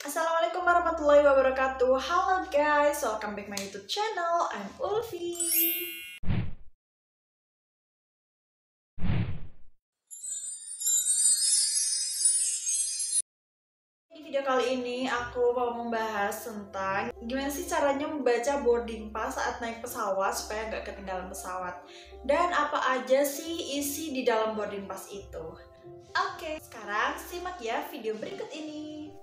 Assalamualaikum warahmatullahi wabarakatuh. Halo guys, welcome back my YouTube channel. I'm Ulfi. Di video kali ini aku mau membahas tentang gimana sih caranya membaca boarding pass saat naik pesawat supaya nggak ketinggalan pesawat, dan apa aja sih isi di dalam boarding pass itu. Oke, sekarang simak ya video berikut ini.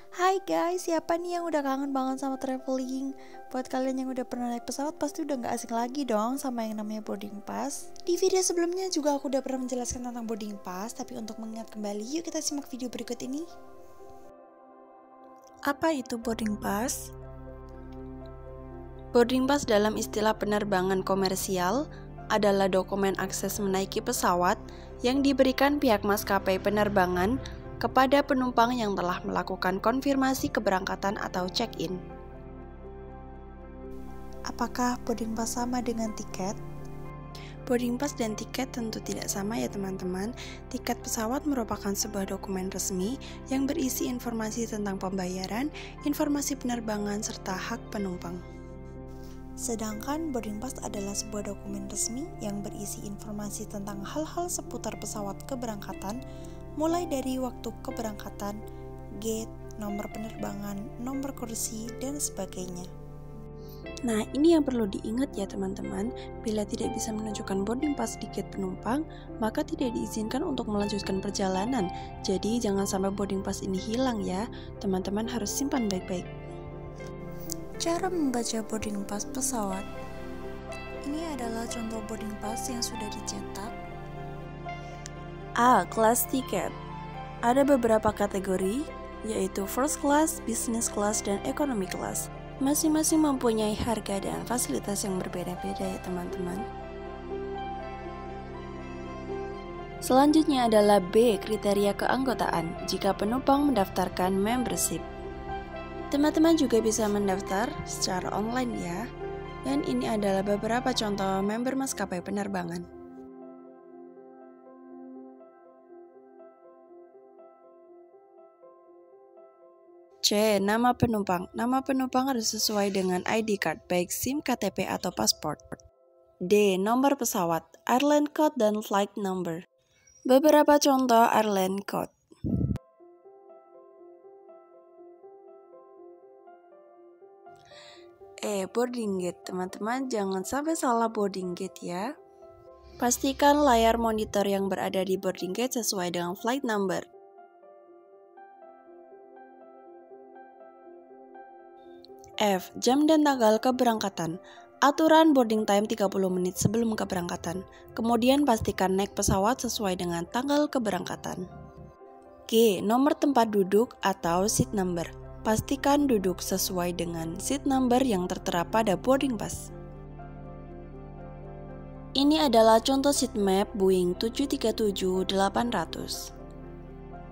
Hai guys, siapa nih yang udah kangen banget sama traveling? Buat kalian yang udah pernah naik pesawat pasti udah gak asing lagi dong sama yang namanya boarding pass. Di video sebelumnya juga aku udah pernah menjelaskan tentang boarding pass, tapi untuk mengingat kembali, yuk kita simak video berikut ini. Apa itu boarding pass? Boarding pass dalam istilah penerbangan komersial adalah dokumen akses menaiki pesawat yang diberikan pihak maskapai penerbangan kepada penumpang yang telah melakukan konfirmasi keberangkatan atau check-in. Apakah boarding pass sama dengan tiket? Boarding pass dan tiket tentu tidak sama ya teman-teman. Tiket pesawat merupakan sebuah dokumen resmi yang berisi informasi tentang pembayaran, informasi penerbangan, serta hak penumpang. Sedangkan boarding pass adalah sebuah dokumen resmi yang berisi informasi tentang hal-hal seputar pesawat keberangkatan, mulai dari waktu keberangkatan, gate, nomor penerbangan, nomor kursi, dan sebagainya. Nah, ini yang perlu diingat ya teman-teman. Bila tidak bisa menunjukkan boarding pass di gate penumpang, maka tidak diizinkan untuk melanjutkan perjalanan. Jadi jangan sampai boarding pass ini hilang ya. Teman-teman harus simpan baik-baik. Cara membaca boarding pass pesawat. Ini adalah contoh boarding pass yang sudah dicetak. A. Class tiket. Ada beberapa kategori, yaitu first class, business class, dan economy class. Masing-masing mempunyai harga dan fasilitas yang berbeda-beda ya teman-teman. Selanjutnya adalah B. Kriteria keanggotaan, jika penumpang mendaftarkan membership. Teman-teman juga bisa mendaftar secara online ya. Dan ini adalah beberapa contoh member maskapai penerbangan. C. Nama penumpang. Nama penumpang harus sesuai dengan ID card, baik SIM, KTP, atau paspor. D. Nomor pesawat, airline code, dan flight number. Beberapa contoh airline code. Boarding gate. Teman-teman jangan sampai salah boarding gate ya. Pastikan layar monitor yang berada di boarding gate sesuai dengan flight number. F. Jam dan tanggal keberangkatan. Aturan boarding time 30 menit sebelum keberangkatan. Kemudian pastikan naik pesawat sesuai dengan tanggal keberangkatan. G. Nomor tempat duduk atau seat number. Pastikan duduk sesuai dengan seat number yang tertera pada boarding pass. Ini adalah contoh seat map Boeing 737-800.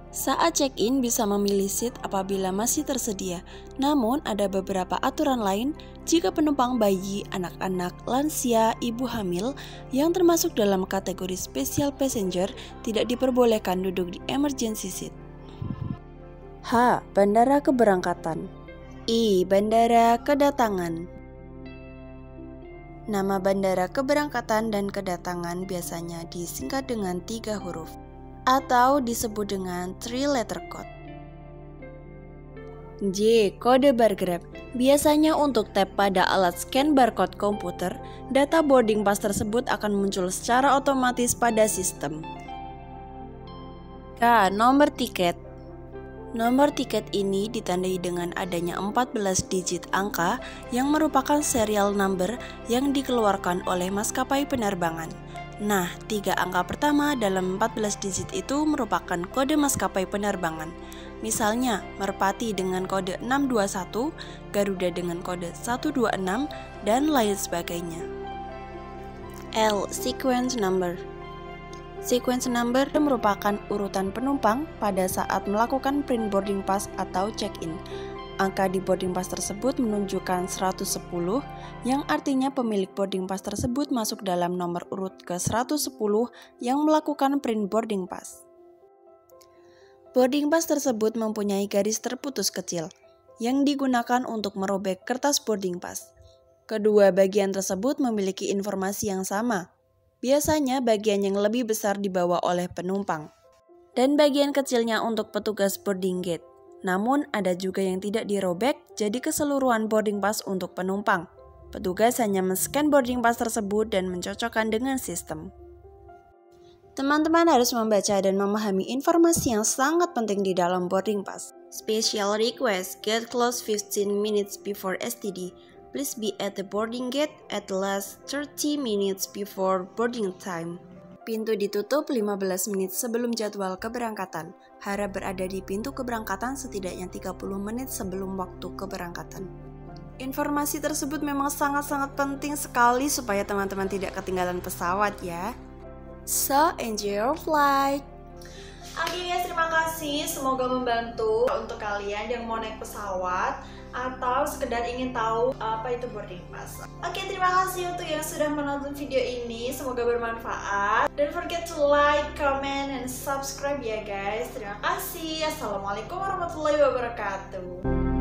Saat check-in bisa memilih seat apabila masih tersedia, namun ada beberapa aturan lain jika penumpang bayi, anak-anak, lansia, ibu hamil yang termasuk dalam kategori special passenger tidak diperbolehkan duduk di emergency seat. H. Bandara keberangkatan. I. Bandara kedatangan. Nama bandara keberangkatan dan kedatangan biasanya disingkat dengan 3 huruf. Atau disebut dengan 3-letter code. J. Kode bar grab. Biasanya untuk tap pada alat scan barcode komputer, data boarding pass tersebut akan muncul secara otomatis pada sistem. K. Nomor tiket. Nomor tiket ini ditandai dengan adanya 14 digit angka yang merupakan serial number yang dikeluarkan oleh maskapai penerbangan. Nah, 3 angka pertama dalam 14 digit itu merupakan kode maskapai penerbangan. Misalnya, Merpati dengan kode 621, Garuda dengan kode 126, dan lain sebagainya. L. Sequence number. Sequence number merupakan urutan penumpang pada saat melakukan print boarding pass atau check-in. Angka di boarding pass tersebut menunjukkan 110, yang artinya pemilik boarding pass tersebut masuk dalam nomor urut ke 110 yang melakukan print boarding pass. Boarding pass tersebut mempunyai garis terputus kecil yang digunakan untuk merobek kertas boarding pass. Kedua bagian tersebut memiliki informasi yang sama. Biasanya bagian yang lebih besar dibawa oleh penumpang dan bagian kecilnya untuk petugas boarding gate. Namun ada juga yang tidak dirobek, jadi keseluruhan boarding pass untuk penumpang. Petugas hanya men-scan boarding pass tersebut dan mencocokkan dengan sistem. Teman-teman harus membaca dan memahami informasi yang sangat penting di dalam boarding pass. Special request, get close 15 minutes before STD. Please be at the boarding gate at last 30 minutes before boarding time. Pintu ditutup 15 menit sebelum jadwal keberangkatan. Harap berada di pintu keberangkatan setidaknya 30 menit sebelum waktu keberangkatan. Informasi tersebut memang sangat-sangat penting sekali supaya teman-teman tidak ketinggalan pesawat ya. So, enjoy your flight. Oke guys, terima kasih. Semoga membantu untuk kalian yang mau naik pesawat atau sekedar ingin tahu apa itu boarding pass. Oke, terima kasih untuk yang sudah menonton video ini. Semoga bermanfaat. Don't forget to like, comment, and subscribe ya guys. Terima kasih. Assalamualaikum warahmatullahi wabarakatuh.